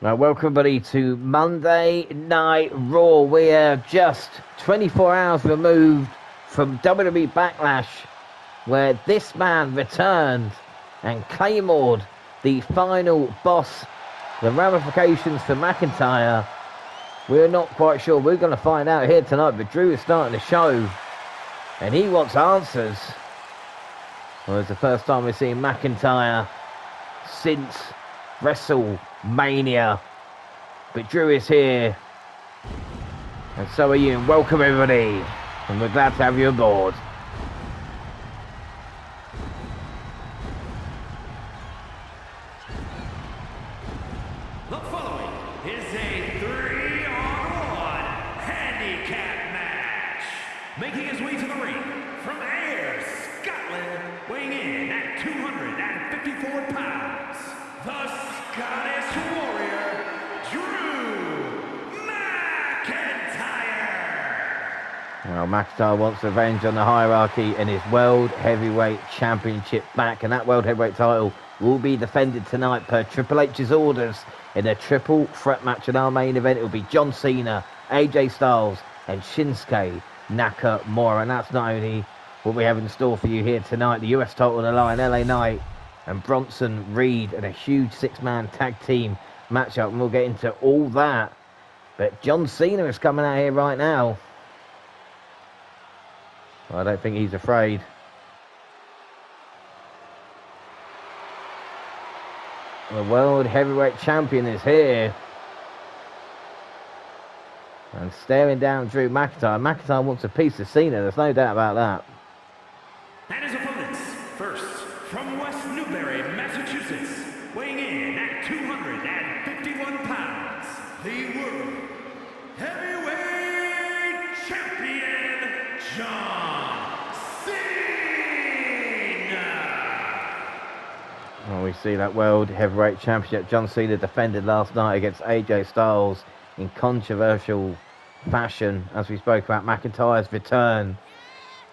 Well, welcome everybody to Monday Night Raw. We are just 24 hours removed from WWE Backlash, where this man returned and claymored the final boss. The ramifications for McIntyre, we're not quite sure. We're going to find out here tonight, but Drew is starting the show, and he wants answers. Well, it's the first time we've seen McIntyre since WrestleMania. But Drew is here, and so are you, and welcome everybody, and we're glad to have you aboard. The following is a 3-on-1 handicap match. Making his way to the ring from Ayr, Scotland, weighing in at 254 pounds, the Scottish Warrior, Drew McIntyre. Well, McIntyre wants revenge on the Hierarchy and his World Heavyweight Championship back, and that World Heavyweight title will be defended tonight per Triple H's orders in a triple threat match. In our main event, it will be John Cena, AJ Styles, and Shinsuke Nakamura. And that's not only what we have in store for you here tonight. The US title on the line, LA Knight and Bronson Reed, and a huge six-man tag team matchup. And we'll get into all that. But John Cena is coming out here right now. Well, I don't think he's afraid. The World Heavyweight Champion is here. And staring down Drew McIntyre. McIntyre wants a piece of Cena, there's no doubt about that. And his opponents, first, from West Newbury, Massachusetts, weighing in at 251 pounds, the World Heavyweight Champion, John Cena. Well, we see that World Heavyweight Championship. John Cena defended last night against AJ Styles in controversial fashion. As we spoke about McIntyre's return,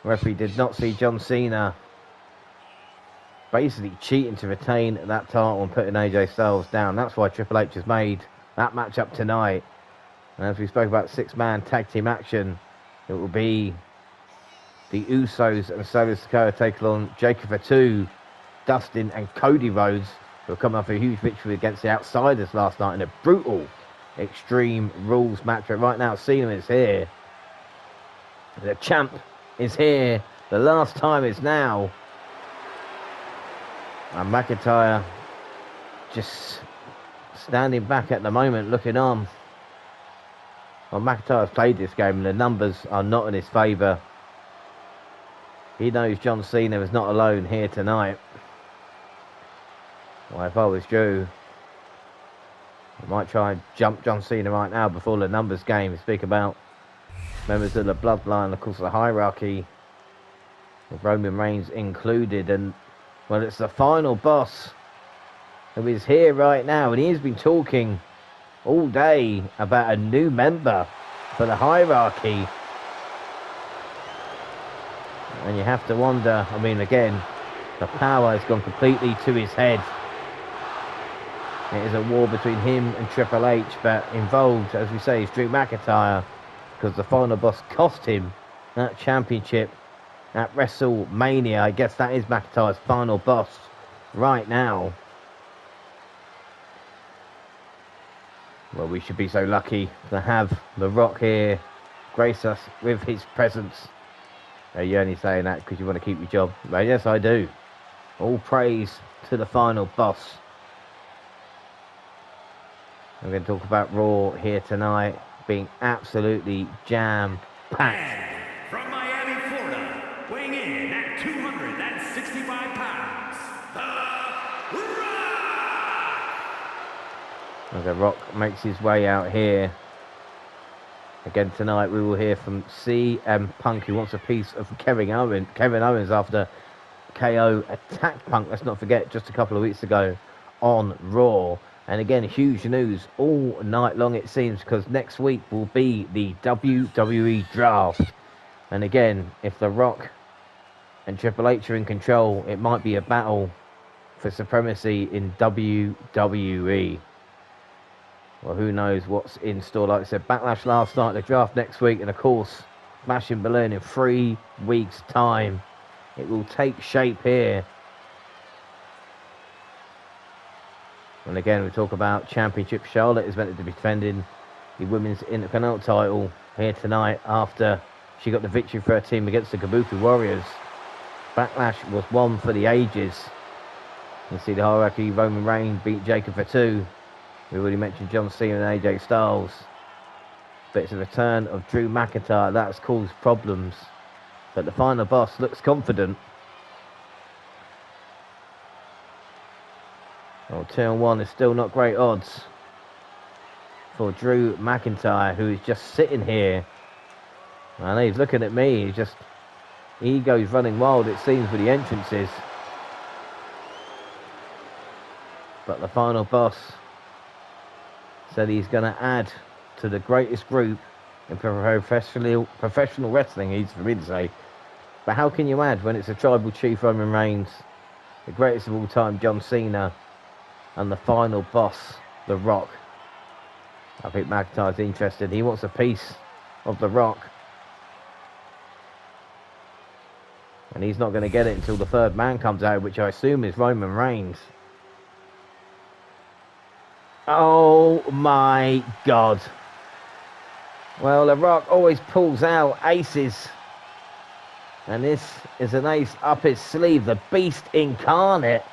the referee did not see John Cena basically cheating to retain that title and putting AJ Styles down. That's why Triple H has made that matchup tonight. And as we spoke about six-man tag team action, it will be the Usos and Solo Sikoa taking on Jacob Fatu, Dustin and Cody Rhodes, who are coming off a huge victory against the Outsiders last night in a brutal Extreme Rules match. But right now, Cena is here. The champ is here. The last time is now. And McIntyre just standing back at the moment, looking on. Well, McIntyre's played this game and the numbers are not in his favour. He knows John Cena is not alone here tonight. Well, if I was Drew, I might try and jump John Cena right now before the numbers game. We speak about members of the bloodline, of course, the hierarchy, with Roman Reigns included. And, well, it's the final boss who is here right now. And he has been talking all day about a new member for the hierarchy. And you have to wonder, I mean, again, the power has gone completely to his head. It is a war between him and Triple H, but involved, as we say, is Drew McIntyre, because the final boss cost him that championship at WrestleMania. I guess that is McIntyre's final boss right now. Well, we should be so lucky to have The Rock here, grace us with his presence. You're only saying that because you want to keep your job. But yes, I do. All praise to the final boss. I'm going to talk about Raw here tonight being absolutely jam-packed. From Miami, Florida, weighing in at 265 pounds, The Rock! As The Rock makes his way out here. Again tonight we will hear from CM Punk, who wants a piece of Kevin Owens after KO attacked Punk, let's not forget, just a couple of weeks ago on Raw. And again, huge news all night long, it seems, because next week will be the WWE draft. And again, if The Rock and Triple H are in control, it might be a battle for supremacy in WWE. Well, who knows what's in store. Like I said, Backlash last night, the draft next week, and of course, Smash and Balloon in 3 weeks' time. It will take shape here. And again, we talk about championship. Charlotte is meant to be defending the women's Intercontinental title here tonight after she got the victory for her team against the Kabuki Warriors. Backlash was one for the ages. You see the hierarchy. Roman Reigns beat Jacob for 2. We already mentioned John Cena and AJ Styles. But it's a return of Drew McIntyre that's caused problems. But the final boss looks confident. Well, 2-1 is still not great odds for Drew McIntyre, who is just sitting here. And he's looking at me. He's just, ego's running wild, it seems, with the entrances. But the final boss said he's going to add to the greatest group in professional wrestling, easy for me to say. But how can you add when it's a tribal chief, Roman Reigns, the greatest of all time, John Cena, and the final boss, The Rock? I think McIntyre's interested. He wants a piece of The Rock. And he's not going to get it until the third man comes out, which I assume is Roman Reigns. Oh my God. Well, The Rock always pulls out aces. And this is an ace up his sleeve. The Beast incarnate.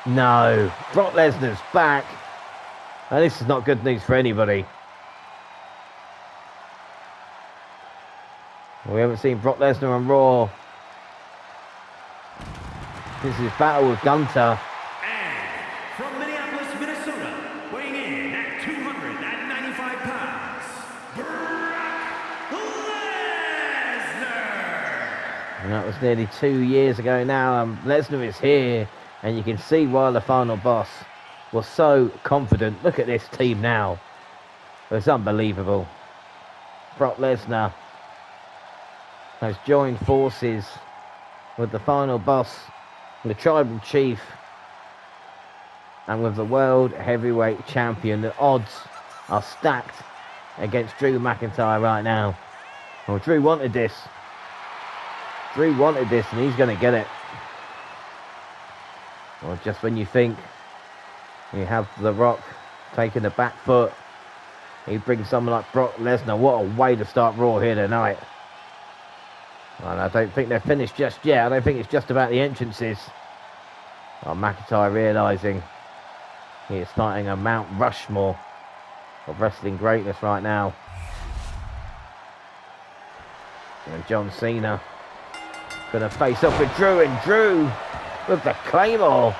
No. Brock Lesnar's back. And this is not good news for anybody. We haven't seen Brock Lesnar on Raw since his battle with Gunther. And from Minneapolis, Minnesota, weighing in at 295 pounds, Brock Lesnar. And that was nearly 2 years ago now, and Lesnar is here, and you can see why the final boss was so confident. Look at this team now. It's unbelievable. Brock Lesnar has joined forces with the final boss, the tribal chief, and with the world heavyweight champion. The odds are stacked against Drew McIntyre right now. Well, Drew wanted this. Drew wanted this, and he's going to get it. Well, just when you think you have The Rock taking the back foot, he brings someone like Brock Lesnar. What a way to start Raw here tonight. And I don't think they're finished just yet. I don't think it's just about the entrances. Oh, McIntyre realising he is starting a Mount Rushmore of wrestling greatness right now. And John Cena going to face off with Drew, and Drew with the Claymore.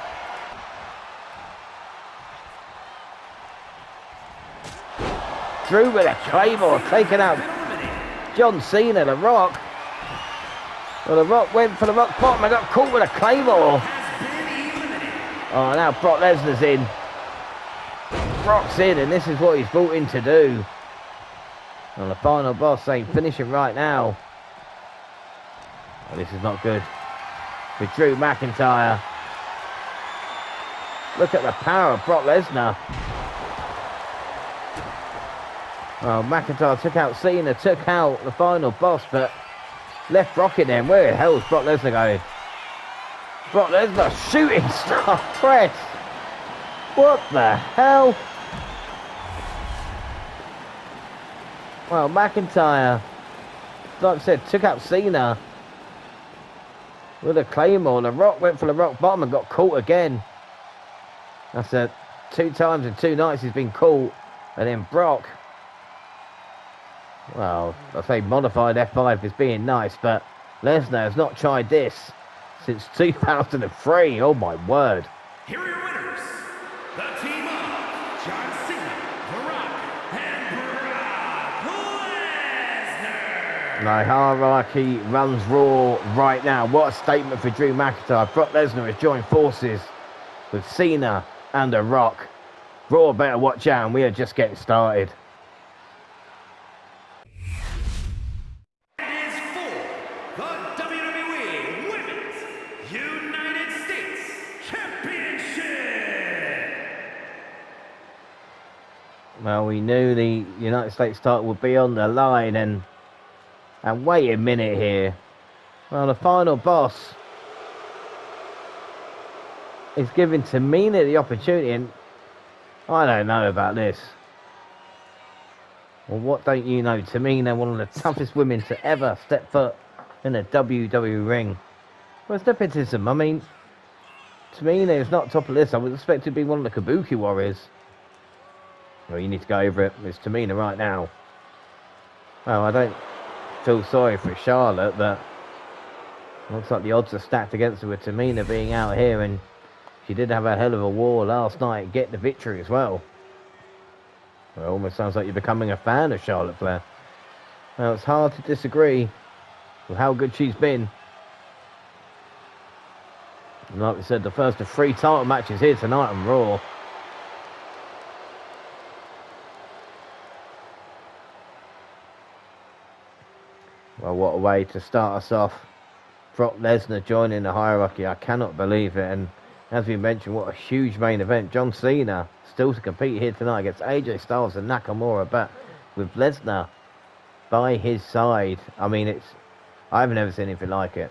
Drew with a Claymore, taking out John Cena, The Rock. Well, The Rock went for the rock bottom and got caught with a Claymore. Oh, now Brock Lesnar's in. Brock's in, and this is what he's brought in to do. And the final boss saying, finish him right now. Oh, this is not good. With Drew McIntyre. Look at the power of Brock Lesnar. Well, McIntyre took out Cena, took out the final boss, but left Brock in there. Where the hell is Brock Lesnar going? Brock Lesnar shooting star press. What the hell? Well, McIntyre, like I said, took out Cena with a Claymore. The Rock went for the rock bottom and got caught again. That's 2 times in 2 nights he's been caught. And then Brock, well, I say modified F5 is being nice, but Lesnar has not tried this since 2003. Oh my word. Here are your winners, the team of John Cena, The Rock, and Brock Lesnar. No, hierarchy runs Raw right now. What a statement for Drew McIntyre. Brock Lesnar has joined forces with Cena and The Rock. Raw better watch out, and we are just getting started. Is for the WWE Women's United States Championship. Well, we knew the United States title would be on the line, and wait a minute here. Well, the final boss is giving Tamina the opportunity, and I don't know about this. Well, what don't you know? Tamina, one of the toughest women to ever step foot in a WWE ring. Well, it's Nepotism. I mean, Tamina is not top of the list. I would expect to be one of the Kabuki Warriors. Well, you need to go over it. It's Tamina right now. Well, I don't feel sorry for Charlotte, but it looks like the odds are stacked against her with Tamina being out here, and she did have a hell of a war last night, get the victory as well. Well, it almost sounds like you're becoming a fan of Charlotte Flair. Well, it's hard to disagree with how good she's been. And like we said, the first of 3 title matches here tonight on Raw. Well, what a way to start us off. Brock Lesnar joining the hierarchy. I cannot believe it. And as we mentioned, what a huge main event. John Cena still to compete here tonight against AJ Styles and Nakamura. But with Lesnar by his side, I mean, I've never seen anything like it.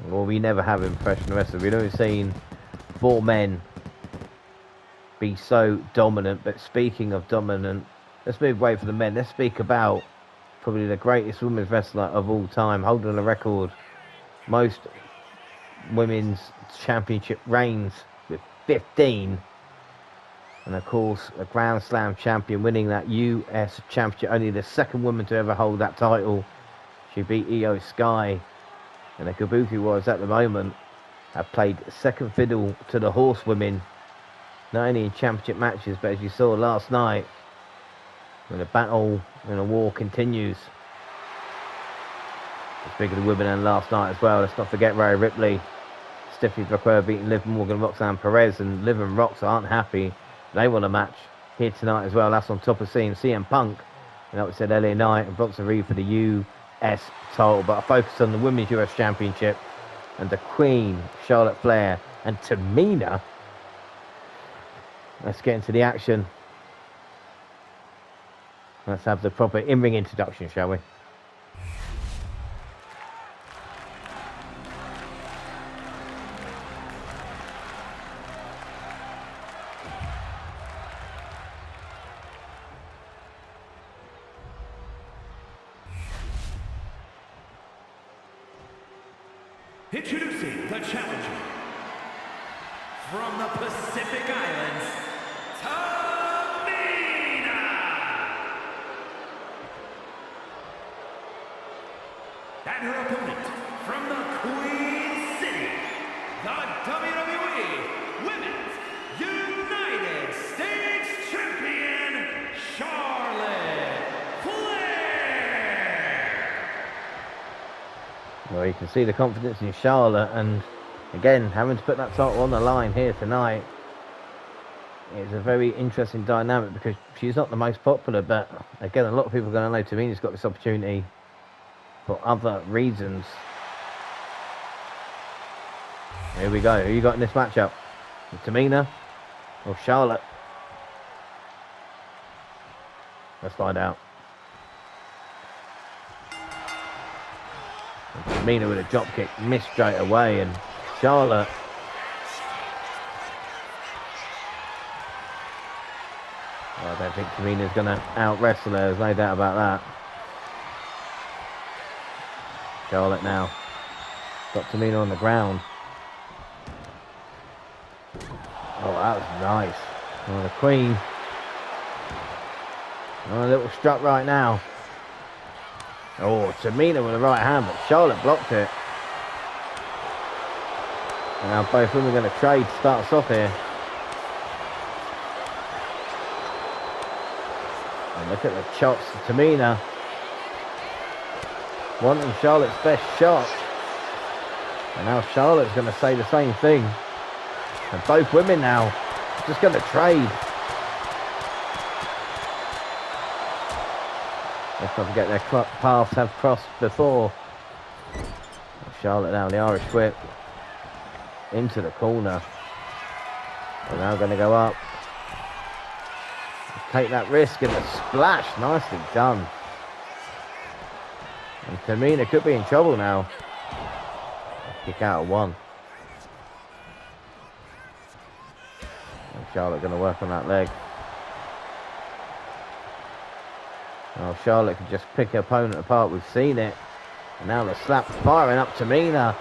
Well, we never have in professional wrestling. We've never seen 4 men be so dominant. But speaking of dominant, let's move away from the men. Let's speak about probably the greatest women's wrestler of all time, holding a record. Most women's championship reigns with 15. And of course, a Grand Slam champion, winning that US championship. Only the second woman to ever hold that title. She beat Io Sky. And the Kabuki Warriors at the moment have played second fiddle to the Horsewomen. Not only in championship matches, but as you saw last night, when the battle and the war continues. Speaking of women and last night as well, let's not forget Rhea Ripley. Stephanie Blackwood beating Liv Morgan, Roxanne Perez, and Liv and Rox aren't happy. They want a match here tonight as well. That's on top of seeing CM Punk, and like we said, LA Knight and Bronson Reed for the US title. But I focus on the Women's US Championship and the Queen, Charlotte Flair, and Tamina. Let's get into the action. Let's have the proper in-ring introduction, shall we? Introducing the challenger from the Pacific Islands, Tamina! And her opponent from the Queen City, the WWE Women's United States Champion, Charlotte Flair! Well, you can see the confidence in Charlotte, and again, having to put that title on the line here tonight is a very interesting dynamic because she's not the most popular, but again, a lot of people are going to know Tamina's got this opportunity for other reasons. Here we go. Who you got in this matchup? Tamina or Charlotte? Let's find out. And Tamina with a drop kick, missed straight away, and Charlotte well, I don't think Tamina's going to out-wrestle her, there's no doubt about that. Charlotte now got Tamina on the ground. Oh, that was nice. Oh, the Queen. Oh, a little struck right now. Oh, Tamina with the right hand, but Charlotte blocked it. And now both women are going to trade to start us off here. And look at the chops to Tamina. Wanting Charlotte's best shot. And now Charlotte's going to say the same thing. And both women now just going to trade. Let's not forget their paths have crossed before. Charlotte now, the Irish whip. Into the corner. They're now going to go up. take that risk and a splash. Nicely done. And Tamina could be in trouble now. Kick out of 1. And Charlotte going to work on that leg. Oh, Charlotte can just pick her opponent apart. We've seen it. And now the slap firing up Tamina.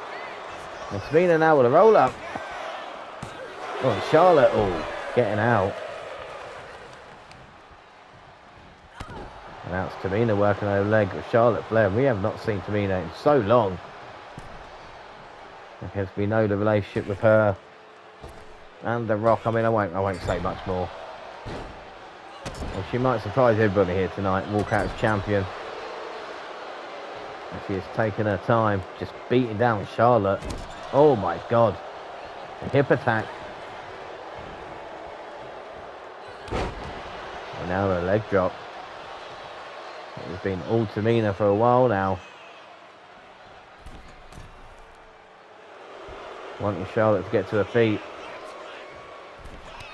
And Tamina now with a roll up. Oh, and Charlotte, getting out. And now it's Tamina working her leg with Charlotte Flair. We have not seen Tamina in so long. Because we know the relationship with her and The Rock. I mean, I won't say much more. Well, she might surprise everybody here tonight, walk out as champion. And she has taken her time, just beating down Charlotte. Oh my God. A hip attack. And now a leg drop. It's been all Tamina for a while now. Wanting Charlotte to get to her feet.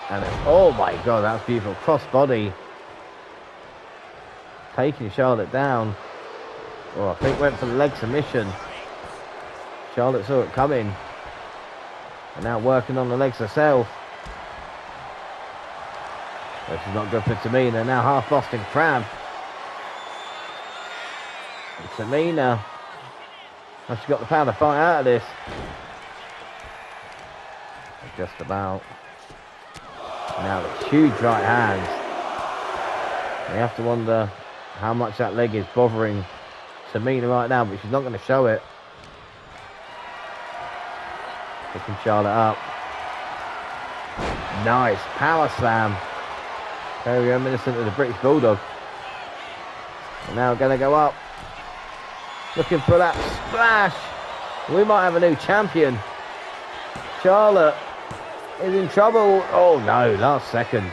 And oh my God, that's beautiful. Crossbody. Taking Charlotte down. Oh, I think went for the leg submission. Charlotte saw it coming. And now working on the legs herself. This is not good for Tamina. Now half Boston Crab. And Tamina. Has she got the power to fight out of this? Just about. Now the huge right hands. You have to wonder how much that leg is bothering Tamina right now, but she's not going to show it. Picking Charlotte up. Nice power slam. Very reminiscent of the British Bulldog. And now going to go up. Looking for that splash. We might have a new champion. Charlotte is in trouble. Oh no, last second.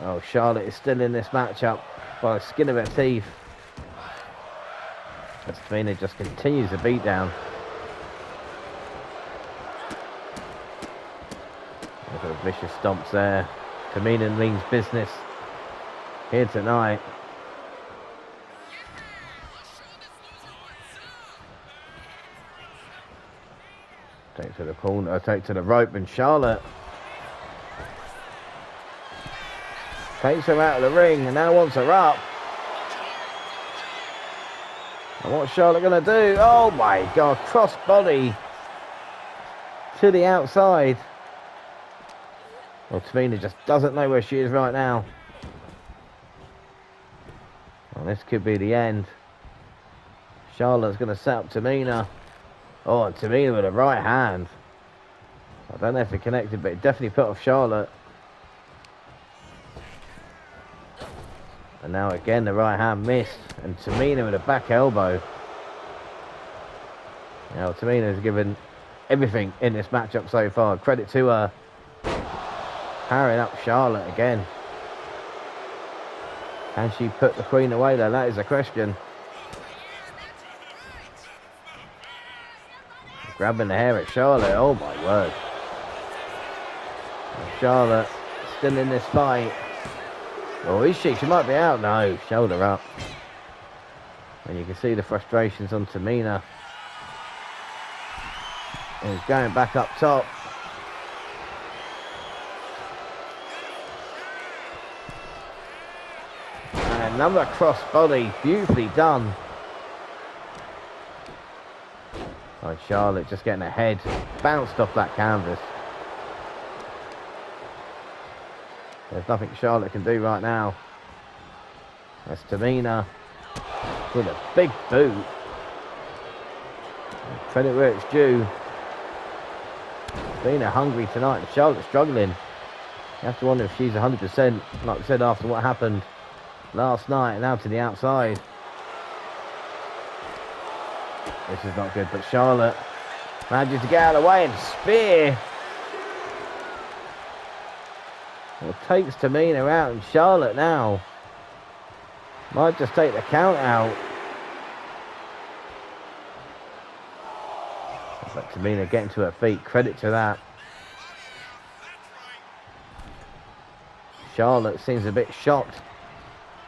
Oh, Charlotte is still in this matchup by the skin of her teeth. As Tamina just continues the beatdown. Look at the vicious stomps there. Tamina means business here tonight. Take to the corner, take to the rope, and Charlotte takes her out of the ring and now wants her up. And what's Charlotte going to do? Oh my God, crossbody to the outside. Well, Tamina just doesn't know where she is right now. Well, this could be the end. Charlotte's going to set up Tamina. Oh, and Tamina with a right hand. I don't know if it connected, but it definitely put off Charlotte. And now again the right hand missed. And Tamina with a back elbow. Now Tamina has given everything in this matchup so far. Credit to her. Powering up Charlotte again. Can she put the Queen away though? That is a question. Grabbing the hair at Charlotte. Oh my word. Charlotte still in this fight. Oh, is she? She might be out. No, shoulder up. And you can see the frustrations on Tamina. And he's going back up top. And another crossbody. Beautifully done. Oh, Charlotte just getting her head bounced off that canvas. There's nothing Charlotte can do right now. That's Tamina with a big boot. Credit where it's due. Tamina hungry tonight and Charlotte's struggling. You have to wonder if she's 100%, like I said, after what happened last night and out to the outside. This is not good, but Charlotte manages to get out of the way and spear. Well, takes Tamina out, and Charlotte now might just take the count out. But Tamina getting to her feet, credit to that. Charlotte seems a bit shocked.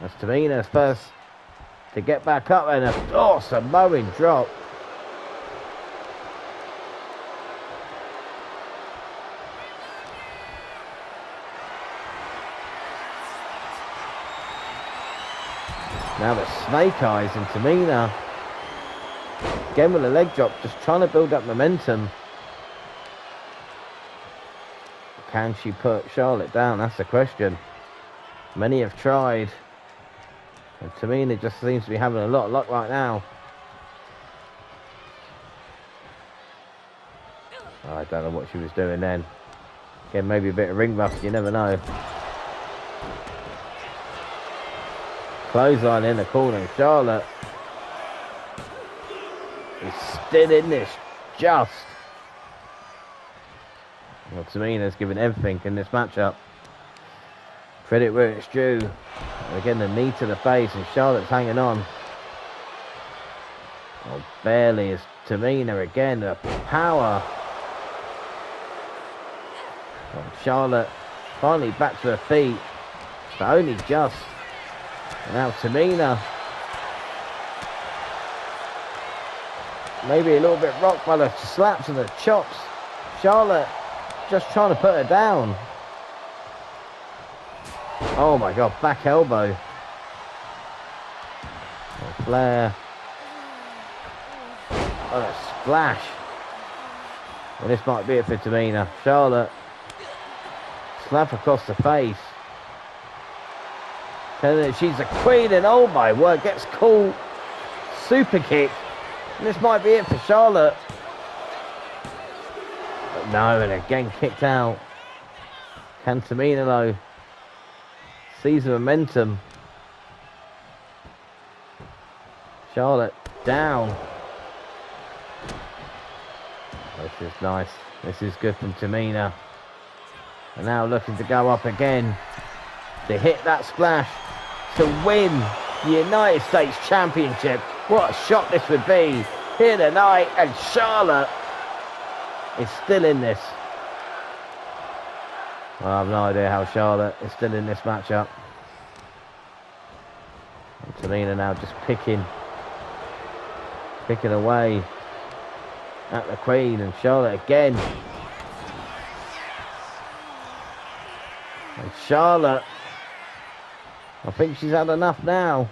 As Tamina's first to get back up, and a Samoan drop. Now the snake eyes, and Tamina again with a leg drop, just trying to build up momentum. Can she put Charlotte down? That's the question. Many have tried, and Tamina just seems to be having a lot of luck right now. I don't know what she was doing then. Again, maybe a bit of ring rust, you never know. Clothesline in the corner, and Charlotte is still in this, just. Well, Tamina's given everything in this matchup. Credit where it's due. And again, the knee to the face, and Charlotte's hanging on. Oh, barely is Tamina again, the power. Oh, Charlotte finally back to her feet, but only just. And now Tamina, maybe a little bit rocked by the slaps and the chops. Charlotte just trying to put her down. Oh my God, back elbow. Oh, Flair. Oh, a splash. And this might be it for Tamina. Charlotte, slap across the face. Telling her she's a queen, and oh my word, gets caught. Super kick. And this might be it for Charlotte. But no, and again kicked out. Can Tamina though seize the momentum? Charlotte down. This is nice. This is good from Tamina. And now looking to go up again. To hit that splash. To win the United States Championship. What a shot this would be here tonight. And Charlotte is still in this. Well, I have no idea how Charlotte is still in this matchup. And Tamina now just picking away at the Queen, and Charlotte again. And Charlotte, I think she's had enough now.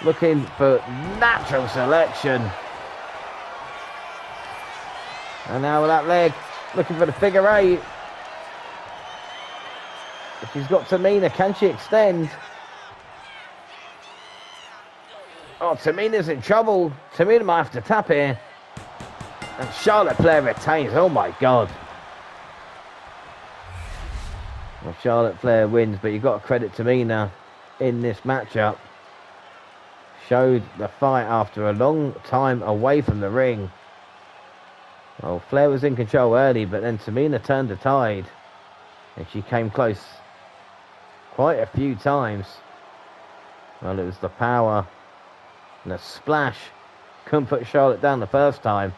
Looking for natural selection. And now with that leg, looking for the figure eight. If she's got Tamina, can she extend? Oh, Tamina's in trouble. Tamina might have to tap here. And Charlotte Flair retains. Oh my God. Well, Charlotte Flair wins, but you've got to credit Tamina in this matchup. Showed the fight after a long time away from the ring. Well, Flair was in control early, but then Tamina turned the tide. And she came close quite a few times. Well, it was the power and the splash. Couldn't put Charlotte down the first time.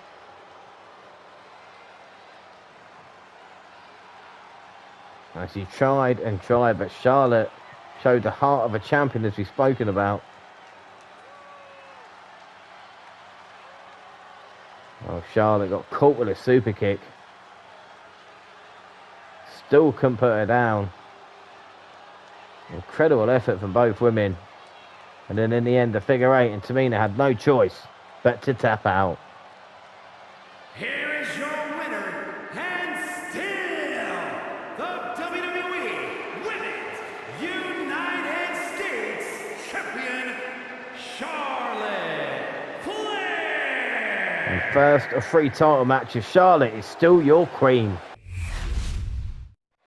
And she tried and tried, but Charlotte showed the heart of a champion, as we've spoken about. Oh, Charlotte got caught with a super kick. Still couldn't put her down. Incredible effort from both women. And then in the end, the figure eight, and Tamina had no choice but to tap out. Here is your winner, and still the WWE Women's United States Champion, Charlotte Flair. And first of 3 title matches, Charlotte is still your queen.